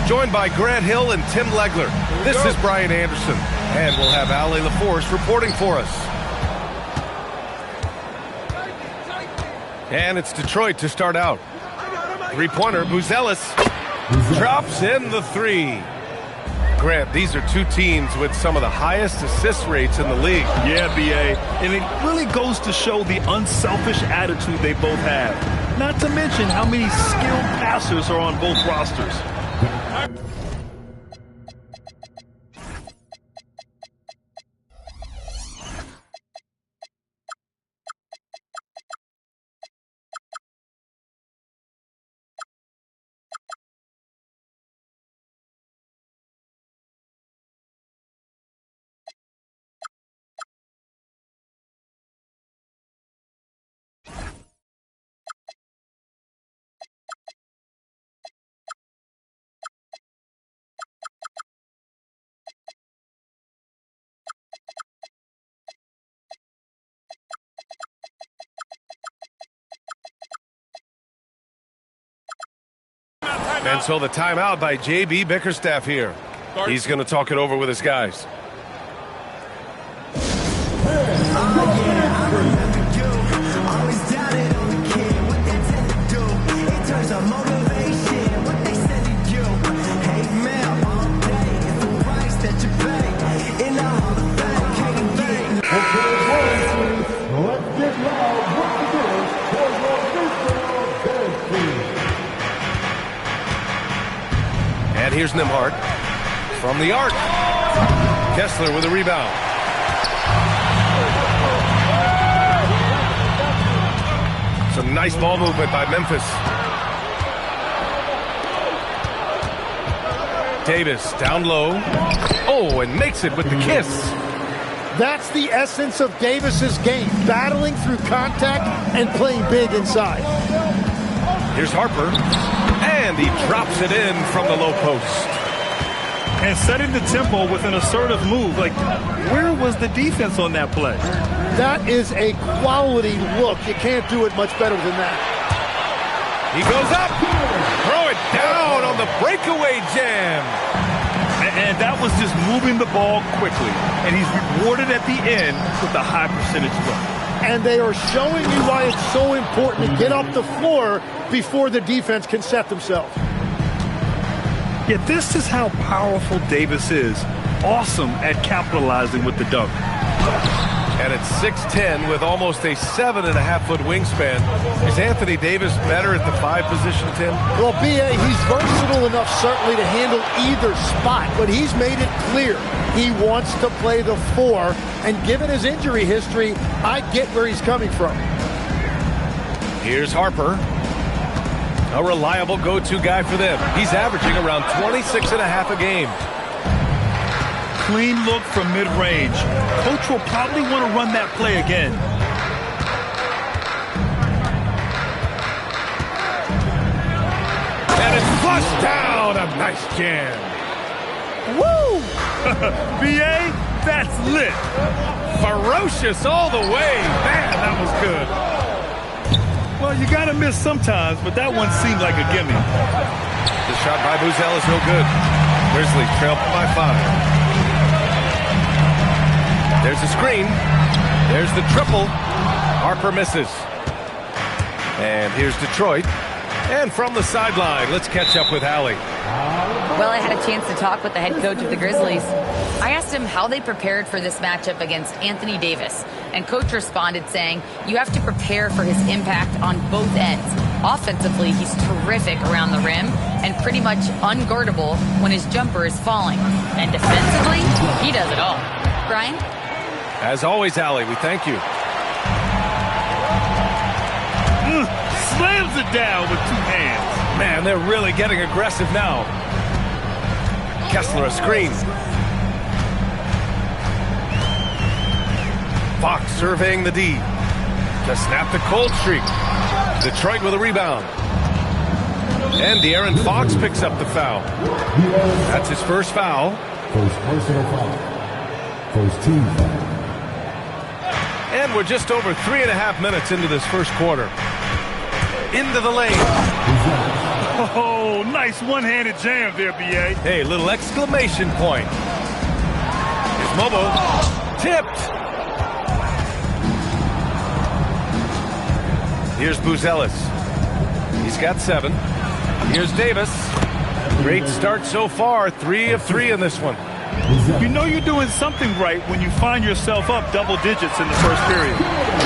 joined by Grant Hill and Tim Legler. This is Brian Anderson, and we'll have Ali LaForce reporting for us. And it's Detroit to start out. Three-pointer, Buzelis drops in the three. Grant, these are two teams with some of the highest assist rates in the league. Yeah, B.A., and it really goes to show the unselfish attitude they both have. Not to mention how many skilled passers are on both rosters. And so the timeout by J.B. Bickerstaff here. He's going to talk it over with his guys. And here's Nembhard from the arc. Kessler with a rebound. Some nice ball movement by Memphis. Davis down low. Oh, and makes it with the kiss. That's the essence of Davis's game, battling through contact and playing big inside. Here's Harper. And he drops it in from the low post. And setting the tempo with an assertive move. Like, where was the defense on that play? That is a quality look. You can't do it much better than that. He goes up. Throw it down on the breakaway jam. And that was just moving the ball quickly. And he's rewarded at the end with a high percentage look. And they are showing you why it's so important to get off the floor before the defense can set themselves. Yeah, this is how powerful Davis is. Awesome at capitalizing with the dunk. And at 6'10" with almost a 7.5-foot wingspan. Is Anthony Davis better at the 5 position, Tim? Well, B.A., he's versatile enough certainly to handle either spot, but he's made it clear he wants to play the 4, and given his injury history, I get where he's coming from. Here's Harper. A reliable go-to guy for them. He's averaging around 26.5 a game. Clean look from mid-range. Coach will probably want to run that play again. And it's flushed down. A nice jam. Woo! B.A., that's lit. Ferocious all the way. Man, that was good. Well, you got to miss sometimes, but that one seemed like a gimme. The shot by Buzelis no good. Grizzlies trail by 5. There's a screen. There's the triple. Harper misses. And here's Detroit. And from the sideline, let's catch up with Allie. Well, I had a chance to talk with the head coach of the Grizzlies. I asked him how they prepared for this matchup against Anthony Davis. And coach responded saying, you have to prepare for his impact on both ends. Offensively, he's terrific around the rim and pretty much unguardable when his jumper is falling. And defensively, he does it all. Brian? As always, Allie, we thank you. Slams it down with 2 hands. Man, they're really getting aggressive now. Kessler a screen. Fox surveying the D. To snap the cold streak. Detroit with a rebound. And De'Aaron Fox picks up the foul. That's his first foul. First personal foul. First team foul. And we're just over 3.5 minutes into this first quarter. Into the lane. Oh, nice one-handed jam there, B.A. Hey, little exclamation point. Here's Mobo. Tipped. Here's Buzelis. He's got 7. Here's Davis. Great start so far. 3 of 3 in this one. You know you're doing something right when you find yourself up double digits in the first period.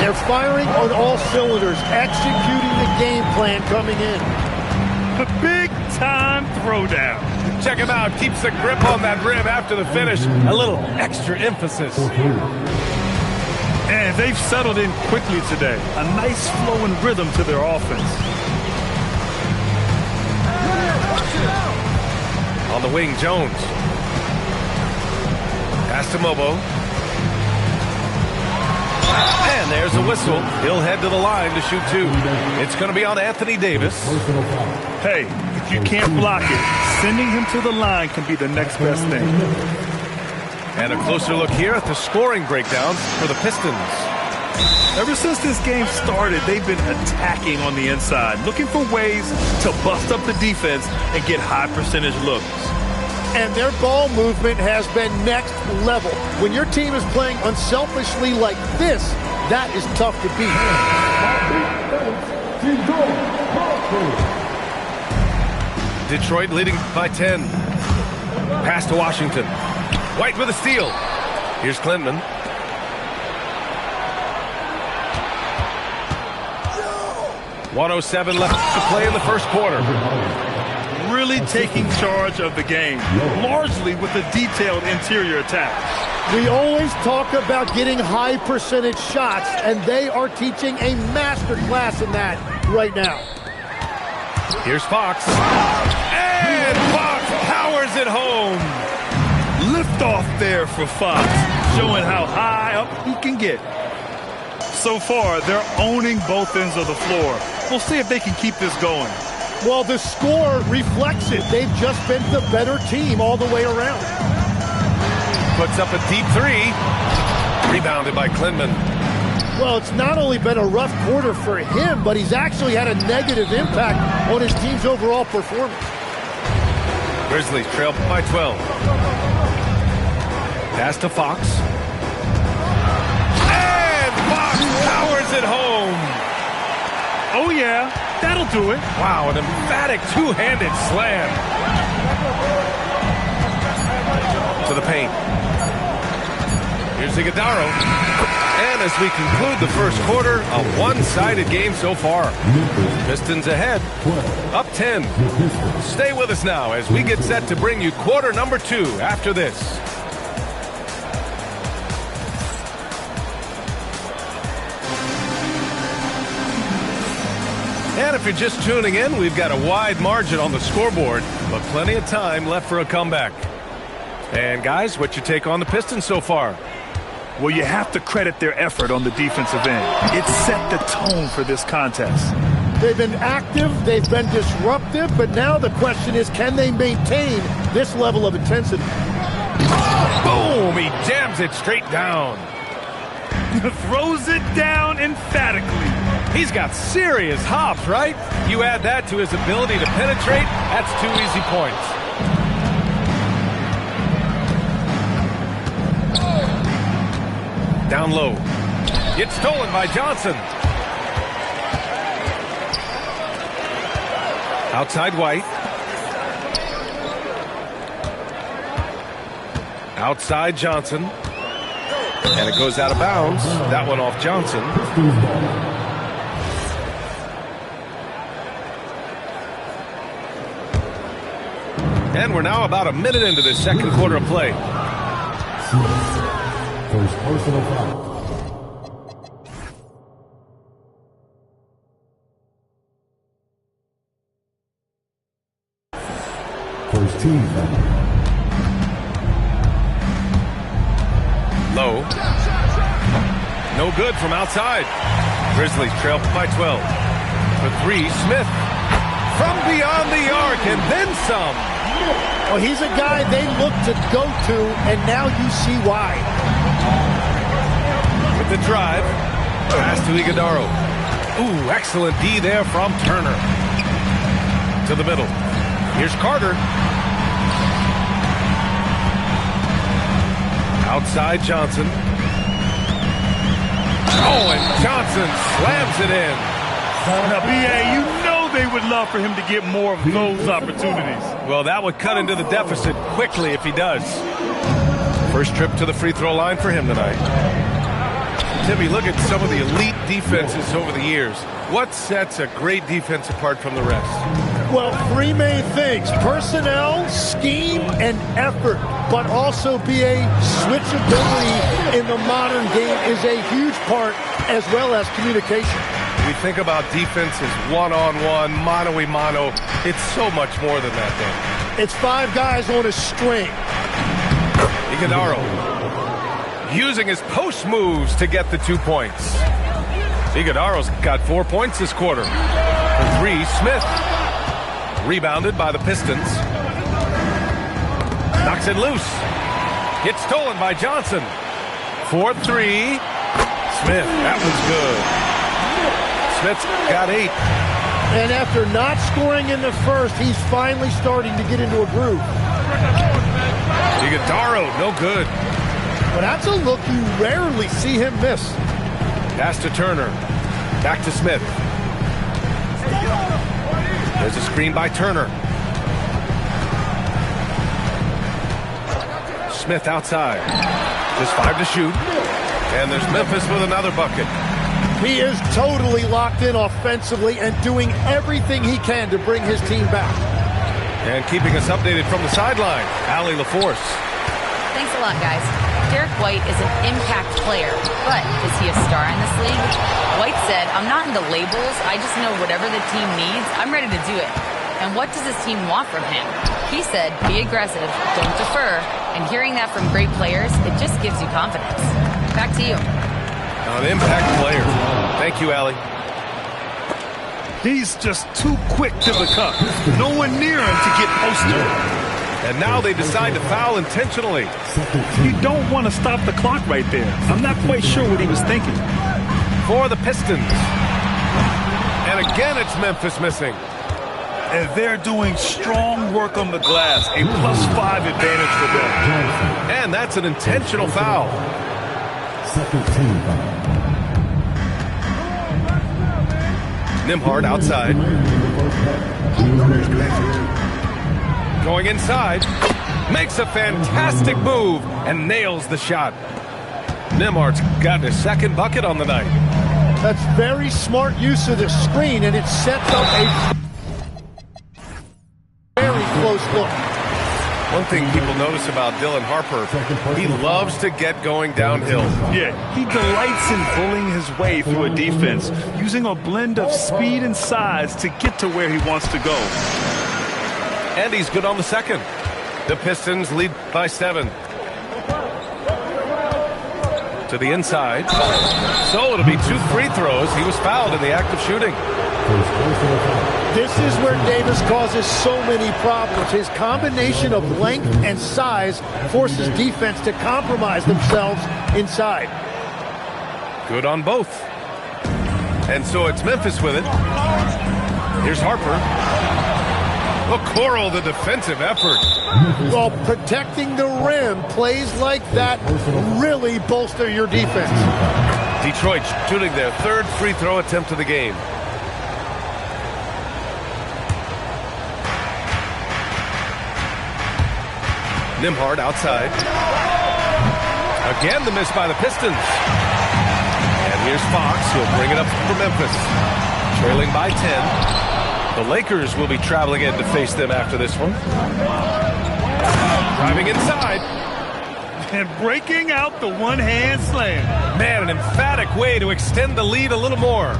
They're firing on all cylinders, executing the game plan coming in. A big-time throwdown. Check him out. Keeps the grip on that rim after the finish. A little extra emphasis. And they've settled in quickly today. A nice flowing rhythm to their offense. On the wing, Jones. Pass to Mobo. And there's a whistle. He'll head to the line to shoot 2. It's going to be on Anthony Davis. Hey, if you can't block it, sending him to the line can be the next best thing. And a closer look here at the scoring breakdowns for the Pistons. Ever since this game started, they've been attacking on the inside, looking for ways to bust up the defense and get high percentage looks. And their ball movement has been next level. When your team is playing unselfishly like this, that is tough to beat. Detroit leading by 10. Pass to Washington. White with a steal. Here's Clinton. .107 left to play in the first quarter. Really taking charge of the game, largely with a detailed interior attack. We always talk about getting high percentage shots, and they are teaching a master class in that right now. Here's Fox. And Fox powers it home. Lift off there for Fox, showing how high up he can get. So far, they're owning both ends of the floor. We'll see if they can keep this going. Well, the score reflects it. They've just been the better team all the way around. Puts up a deep 3. Rebounded by Klintman. Well, it's not only been a rough quarter for him, but he's actually had a negative impact on his team's overall performance. Grizzlies trail by 12. Pass to Fox. And Fox powers it home. Oh, yeah, that'll do it. Wow, an emphatic two-handed slam. To the paint. Here's Iguodala. And as we conclude the first quarter, a one-sided game so far. Pistons ahead, up 10. Stay with us now as we get set to bring you quarter number 2 after this. And if you're just tuning in, we've got a wide margin on the scoreboard, but plenty of time left for a comeback. And guys, what's your take on the Pistons so far? Well, you have to credit their effort on the defensive end. It set the tone for this contest. They've been active, they've been disruptive, but now the question is, can they maintain this level of intensity? Boom! He jams it straight down. Throws it down emphatically. He's got serious hops, right? You add that to his ability to penetrate, that's 2 easy points. Down low. It's stolen by Johnson. Outside White. Outside Johnson. And it goes out of bounds. That one off Johnson. And we're now about a minute into this second quarter of play. First personal foul. First team foul. Low. No good from outside. Grizzlies trail by 12. For 3, Smith. From beyond the arc and then some. Well, he's a guy they look to go to, and now you see why. With the drive. Pass to Iguodala. Ooh, excellent D there from Turner. to the middle. Here's Carter. Outside Johnson. Oh, and Johnson slams it in. Now, B.A., you know they would love for him to get more of those opportunities. Well, that would cut into the deficit quickly if he does. First trip to the free throw line for him tonight. Timmy, look at some of the elite defenses over the years. What sets a great defense apart from the rest? Well, three main things: personnel, scheme, and effort. But also switchability in the modern game is a huge part, as well as communication. We think about defense as one-on-one, mano-a-mano. It's so much more than that, though. It's five guys on a string. Iguodaro using his post moves to get the 2 points. Iguodaro's got 4 points this quarter. For three, Smith. Rebounded by the Pistons. Knocks it loose. It's stolen by Johnson. 4-3. Smith, that one's good. Smith's got 8. And after not scoring in the first, he's finally starting to get into a groove. Iguodaro, no good. But that's a look you rarely see him miss. Pass to Turner. Back to Smith. There's a screen by Turner. Smith outside. Just 5 to shoot. And there's Memphis with another bucket. He is totally locked in offensively and doing everything he can to bring his team back. And keeping us updated from the sideline, Allie LaForce. Thanks a lot, guys. Derek White is an impact player, but is he a star in this league? White said, "I'm not into labels. I just know whatever the team needs, I'm ready to do it. And what does this team want from him?" He said, "Be aggressive, don't defer." And hearing that from great players, it just gives you confidence. Back to you. An impact player. Thank you, Allie. He's just too quick to the cup. No one near him to get posted. And now they decide to foul intentionally. You don't want to stop the clock right there. I'm not quite sure what he was thinking. For the Pistons. And again, it's Memphis missing. And they're doing strong work on the glass. A +5 advantage for them. And that's an intentional foul. Second team foul. Nembhard outside. Going inside. Makes a fantastic move and nails the shot. Nembhard's got his second bucket on the night. That's very smart use of the screen, and it sets up a very close look. One thing people notice about Dylan Harper, he loves to get going downhill. Yeah, he delights in bullying his way through a defense, using a blend of speed and size to get to where he wants to go. And he's good on the second. The Pistons lead by 7. To the inside. So it'll be 2 free throws. He was fouled in the act of shooting. This is where Davis causes so many problems. His combination of length and size forces defense to compromise themselves inside. Good on both. And so it's Memphis with it. Here's Harper. Okoro, the defensive effort. Well, protecting the rim, plays like that really bolster your defense. Detroit shooting their 3rd free throw attempt of the game. Nembhard outside. Again, the miss by the Pistons. And here's Fox, who'll bring it up for Memphis. Trailing by 10. The Lakers will be traveling in to face them after this one. Driving inside. And breaking out the one-hand slam. Man, an emphatic way to extend the lead a little more.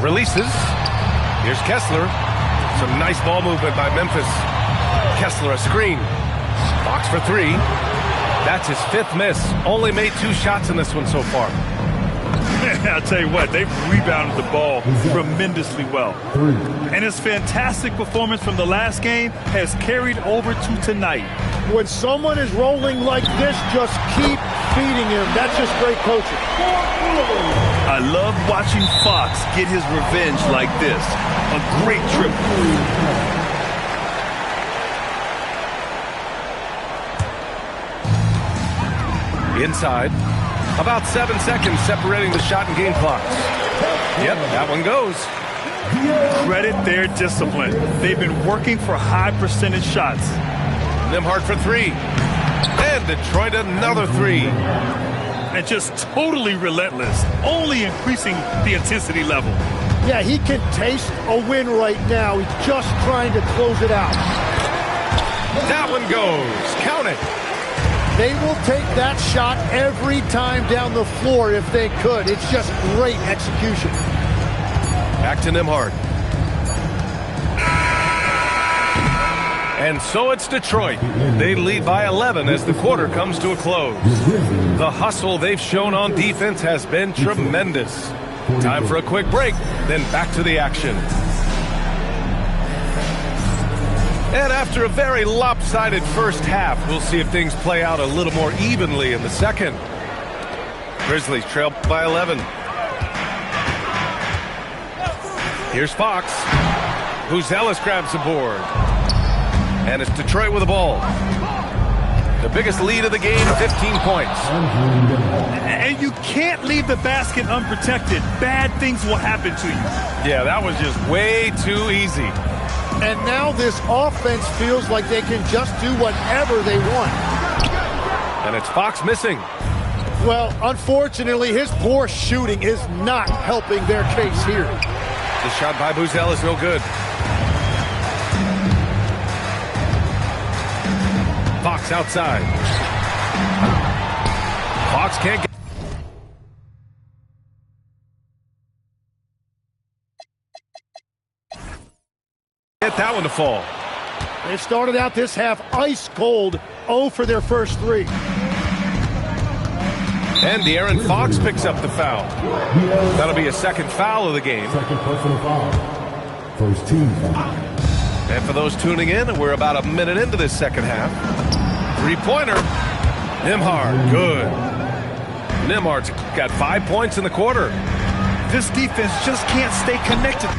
Releases. Here's Kessler. Some nice ball movement by Memphis. Kessler a screen. Fox for 3. That's his 5th miss. Only made 2 shots in this one so far. I'll tell you what, they've rebounded the ball tremendously well. And his fantastic performance from the last game has carried over to tonight. When someone is rolling like this, just keep feeding him. That's just great coaching. I love watching Fox get his revenge like this. A great triple. Inside. About 7 seconds separating the shot and game clocks. Yep, that one goes. Credit their discipline. They've been working for high percentage shots. Nembhard for three. And Detroit another three. And just totally relentless, only increasing the intensity level. Yeah, he can taste a win right now. He's just trying to close it out. That one goes. Count it. They will take that shot every time down the floor if they could. It's just great execution. Back to Nembhard. And so it's Detroit. They lead by 11 as the quarter comes to a close. The hustle they've shown on defense has been tremendous. Time for a quick break, then back to the action. And after a very lopsided first half, we'll see if things play out a little more evenly in the second. Grizzlies trail by 11. Here's Fox. Buzelis grabs the board. And it's Detroit with the ball. The biggest lead of the game, 15 points. And you can't leave the basket unprotected. Bad things will happen to you. Yeah, that was just way too easy. And now this offense feels like they can just do whatever they want. And it's Fox missing. Well, unfortunately, his poor shooting is not helping their case here. The shot by Buzelis is no good. Fox outside. Fox can't get that one to fall. They started out this half ice cold, 0 for their first three. And De'Aaron Fox picks up the foul. That'll be a second foul of the game. Second personal foul. First team foul. And for those tuning in, we're about a minute into this second half. Three-pointer. Nembhard, good. Nembhard's got 5 points in the quarter. This defense just can't stay connected.